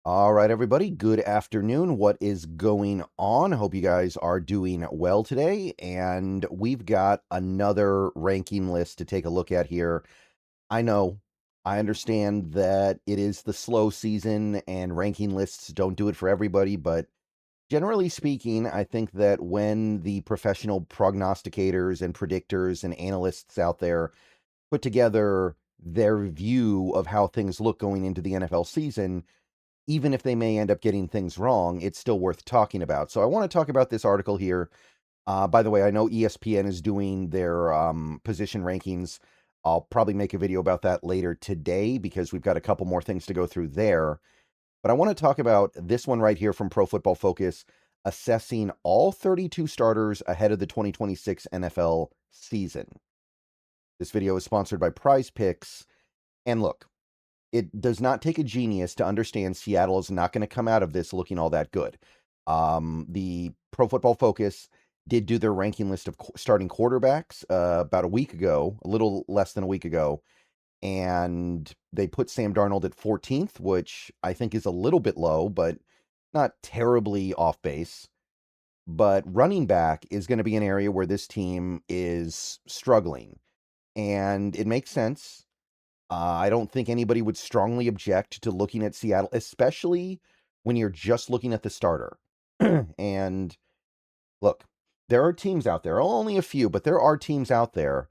All right, everybody. Good afternoon. What is going on? Hope you guys are doing well today. And we've got another ranking list to take a look at here. I know, I understand that it is the slow season and ranking lists don't do it for everybody, but generally speaking, I think that when the professional prognosticators and predictors and analysts out there put together their view of how things look going into the NFL season, even if they may end up getting things wrong, it's still worth talking about. So I want to talk about this article here. By the way, I know ESPN is doing their position rankings. I'll probably make a video about that later today because we've got a couple more things to go through there. But I want to talk about this one right here from Pro Football Focus, assessing all 32 starters ahead of the 2026 NFL season. This video is sponsored by Prize Picks. And look, it does not take a genius to understand Seattle is not going to come out of this looking all that good. The Pro Football Focus did do their ranking list of starting quarterbacks about a week ago, a little less than a week ago, and they put Sam Darnold at 14th, which I think is a little bit low, but not terribly off base. But running back is going to be an area where this team is struggling, and it makes sense. I don't think anybody would strongly object to looking at Seattle, especially when you're just looking at the starter. And look, there are teams out there, only a few, but there are teams out there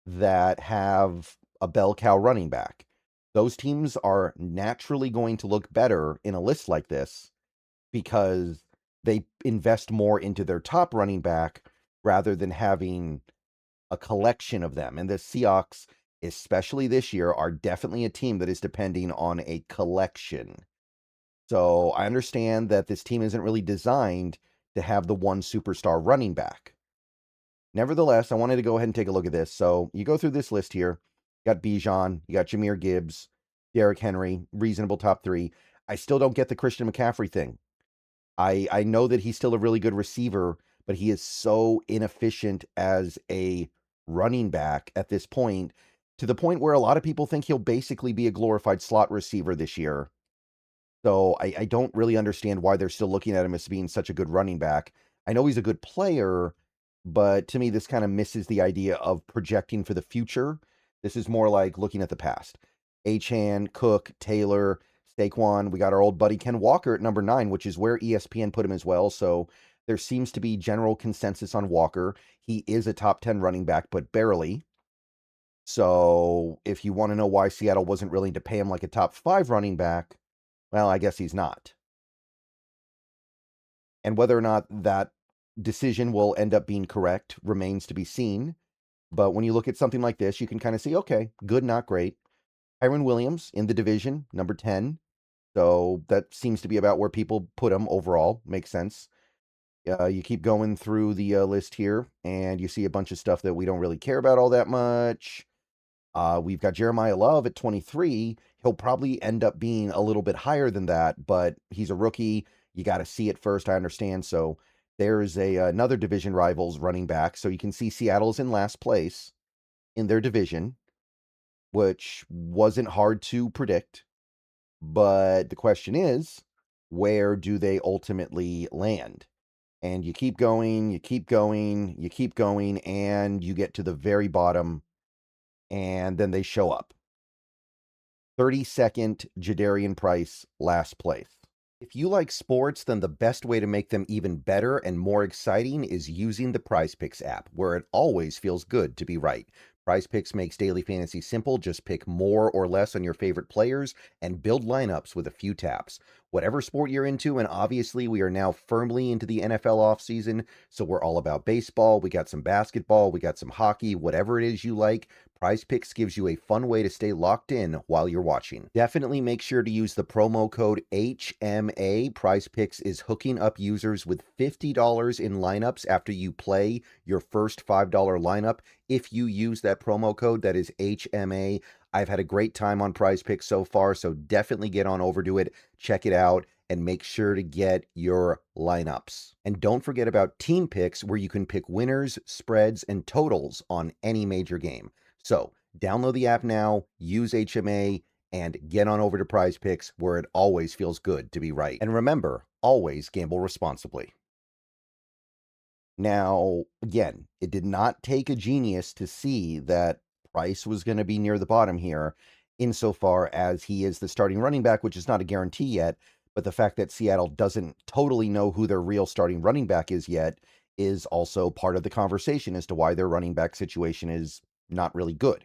that have a bell cow running back. Those teams are naturally going to look better in a list like this because they invest more into their top running back rather than having a collection of them. And the Seahawks, especially this year, are definitely a team that is depending on a collection. So I understand that this team isn't really designed to have the one superstar running back. Nevertheless, I wanted to go ahead and take a look at this. So you go through this list here. You got Bijan, you got Jahmyr Gibbs, Derrick Henry, reasonable top three. I still don't get the Christian McCaffrey thing. I know that he's still a really good receiver, but he is so inefficient as a running back at this point, to the point where a lot of people think he'll basically be a glorified slot receiver this year. So I don't really understand why they're still looking at him as being such a good running back. I know he's a good player, but to me, this kind of misses the idea of projecting for the future. This is more like looking at the past. Achane, Cook, Taylor, Saquon. We got our old buddy Ken Walker at number 9, which is where ESPN put him as well. So there seems to be general consensus on Walker. He is a top 10 running back, but barely. So if you want to know why Seattle wasn't willing to pay him like a top 5 running back, well, I guess he's not. And whether or not that decision will end up being correct remains to be seen. But when you look at something like this, you can kind of see, okay, good, not great. Kyren Williams in the division, number 10. So that seems to be about where people put him overall. Makes sense. You keep going through the list here, and you see a bunch of stuff that we don't really care about all that much. We've got Jeremiah Love at 23. He'll probably end up being a little bit higher than that, but he's a rookie. You got to see it first, I understand. So there's another division rivals running back. So you can see Seattle's in last place in their division, which wasn't hard to predict. But the question is, where do they ultimately land? And you keep going, you keep going, you keep going, and you get to the very bottom, and then they show up. 32nd, Jadarian Price, last place. If you like sports, then the best way to make them even better and more exciting is using the Prize Picks app, where it always feels good to be right. Prize Picks makes daily fantasy simple. Just pick more or less on your favorite players and build lineups with a few taps. Whatever sport you're into, and obviously we are now firmly into the NFL offseason, so we're all about baseball. We got some basketball, we got some hockey, whatever it is you like. Prize Picks gives you a fun way to stay locked in while you're watching. Definitely make sure to use the promo code HMA. Prize Picks is hooking up users with $50 in lineups after you play your first $5 lineup. If you use that promo code, that is HMA. I've had a great time on Prize Picks so far, so definitely get on over to it, check it out, and make sure to get your lineups. And don't forget about Team Picks, where you can pick winners, spreads, and totals on any major game. So download the app now, use HMA, and get on over to Prize Picks, where it always feels good to be right. And remember, always gamble responsibly. Now, again, it did not take a genius to see that Price was going to be near the bottom here, insofar as he is the starting running back, which is not a guarantee yet. But the fact that Seattle doesn't totally know who their real starting running back is yet is also part of the conversation as to why their running back situation is not really good.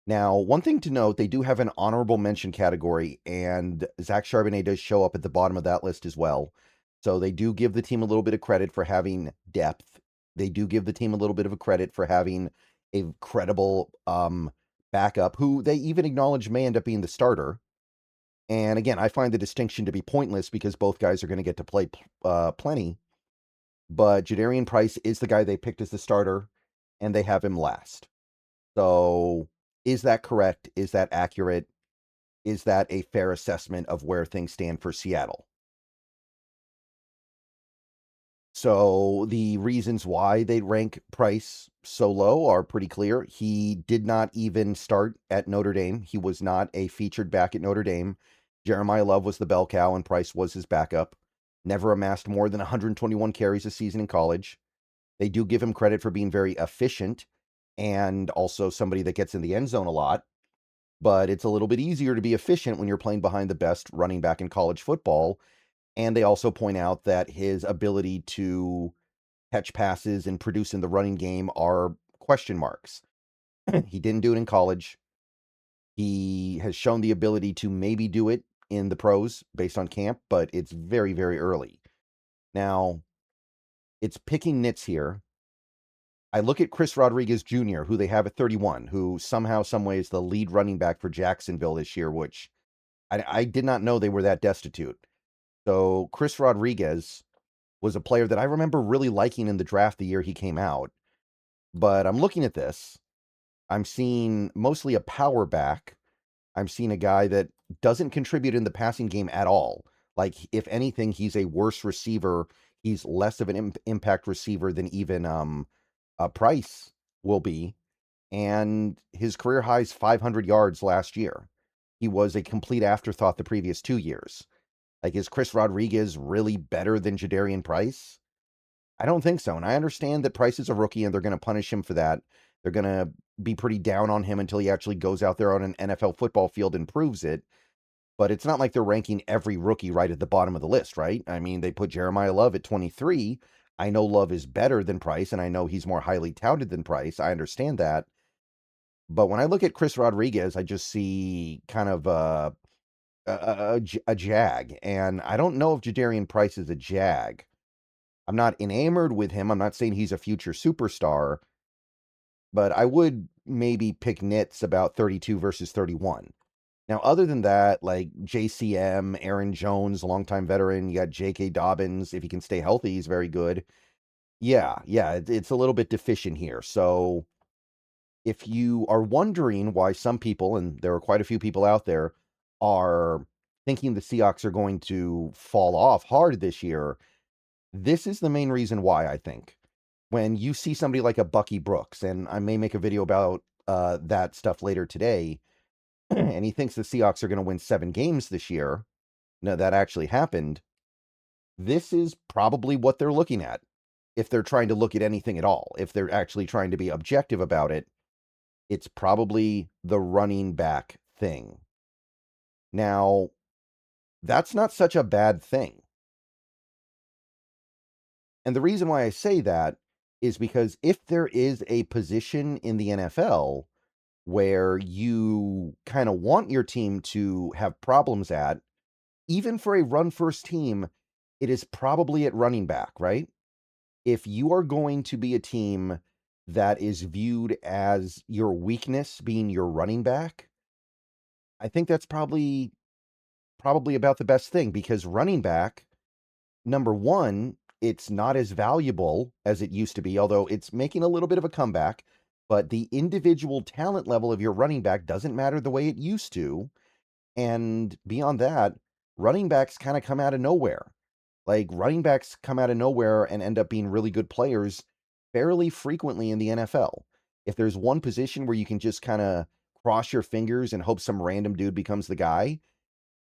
Now, one thing to note, they do have an honorable mention category, and Zach Charbonnet does show up at the bottom of that list as well. So they do give the team a little bit of credit for having depth. They do give the team a little bit of a credit for having a credible backup, who they even acknowledge may end up being the starter. And again, I find the distinction to be pointless because both guys are going to get to play plenty. But Jadarian Price is the guy they picked as the starter, and they have him last. So is that correct? Is that accurate? Is that a fair assessment of where things stand for Seattle? So the reasons why they rank Price so low are pretty clear. He did not even start at Notre Dame. He was not a featured back at Notre Dame. Jeremiah Love was the bell cow, and Price was his backup. Never amassed more than 121 carries a season in college. They do give him credit for being very efficient and also somebody that gets in the end zone a lot. But it's a little bit easier to be efficient when you're playing behind the best running back in college football. And they also point out that his ability to catch passes and produce in the running game are question marks. He didn't do it in college. He has shown the ability to maybe do it in the pros based on camp, but it's very, very early. Now, it's picking nits here. I look at Chris Rodriguez Jr., who they have at 31, who somehow, some way is the lead running back for Jacksonville this year, which I did not know they were that destitute. So Chris Rodriguez was a player that I remember really liking in the draft the year he came out. But I'm looking at this. I'm seeing mostly a power back. I'm seeing a guy that doesn't contribute in the passing game at all. Like, if anything, he's a worse receiver. He's less of an impact receiver than even Price will be. And his career high's 500 yards last year. He was a complete afterthought the previous 2 years. Like, is Chris Rodriguez really better than Jadarian Price? I don't think so. And I understand that Price is a rookie and they're going to punish him for that. They're going to be pretty down on him until he actually goes out there on an NFL football field and proves it. But it's not like they're ranking every rookie right at the bottom of the list, right? I mean, they put Jeremiah Love at 23. I know Love is better than Price, and I know he's more highly touted than Price. I understand that. But when I look at Chris Rodriguez, I just see kind of a jag. And I don't know if Jadarian Price is a jag. I'm not enamored with him. I'm not saying he's a future superstar, but I would maybe pick nits about 32 versus 31. Now, other than that, like JCM, Aaron Jones, longtime veteran, you got J.K. Dobbins. If he can stay healthy, he's very good. Yeah, it's a little bit deficient here. So if you are wondering why some people, and there are quite a few people out there, are thinking the Seahawks are going to fall off hard this year, this is the main reason why, I think. When you see somebody like a Bucky Brooks, and I may make a video about that stuff later today, and he thinks the Seahawks are going to win 7 games this year. No, that actually happened. This is probably what they're looking at. If they're trying to look at anything at all, if they're actually trying to be objective about it, it's probably the running back thing. Now, that's not such a bad thing. And the reason why I say that is because if there is a position in the NFL where you kind of want your team to have problems at, even for a run-first team, it is probably at running back, right? If you are going to be a team that is viewed as your weakness being your running back, I think that's probably about the best thing, because running back, number one, it's not as valuable as it used to be, although it's making a little bit of a comeback, but the individual talent level of your running back doesn't matter the way it used to. And beyond that, running backs kind of come out of nowhere. Like, running backs come out of nowhere and end up being really good players fairly frequently in the NFL. If there's one position where you can just kind of cross your fingers and hope some random dude becomes the guy,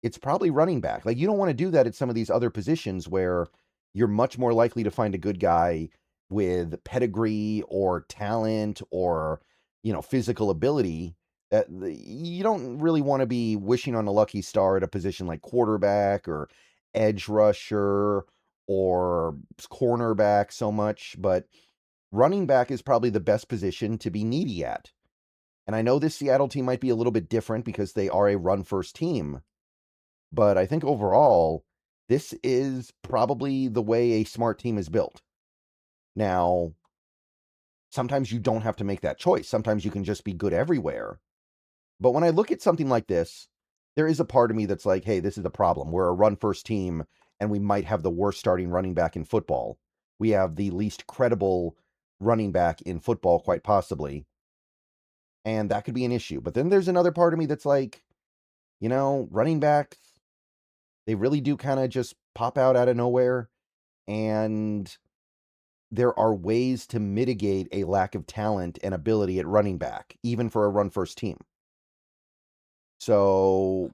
it's probably running back. Like, you don't want to do that at some of these other positions where you're much more likely to find a good guy with pedigree or talent or, physical ability. That you don't really want to be wishing on a lucky star at a position like quarterback or edge rusher or cornerback so much, but running back is probably the best position to be needy at. And I know this Seattle team might be a little bit different because they are a run first team, but I think overall, this is probably the way a smart team is built. Now, sometimes you don't have to make that choice. Sometimes you can just be good everywhere. But when I look at something like this, there is a part of me that's like, hey, this is the problem. We're a run first team, and we might have the worst starting running back in football. We have the least credible running back in football, quite possibly. And that could be an issue. But then there's another part of me that's like, running backs, they really do kind of just pop out of nowhere. And there are ways to mitigate a lack of talent and ability at running back, even for a run first team. So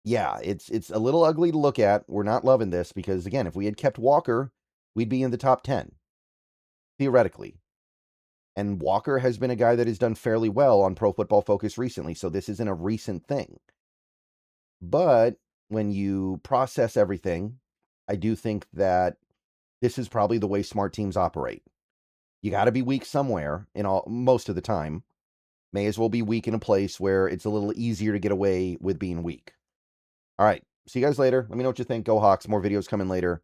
yeah, it's a little ugly to look at. We're not loving this because, again, if we had kept Walker, we'd be in the top 10, theoretically. And Walker has been a guy that has done fairly well on Pro Football Focus recently, so this isn't a recent thing. But when you process everything, I do think that this is probably the way smart teams operate. You got to be weak somewhere most of the time. May as well be weak in a place where it's a little easier to get away with being weak. All right. See you guys later. Let me know what you think. Go Hawks. More videos coming later.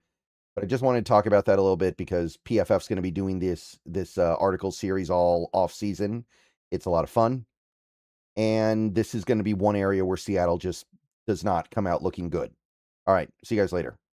But I just wanted to talk about that a little bit because PFF's going to be doing this article series all off season. It's a lot of fun. And this is going to be one area where Seattle just does not come out looking good. All right. See you guys later.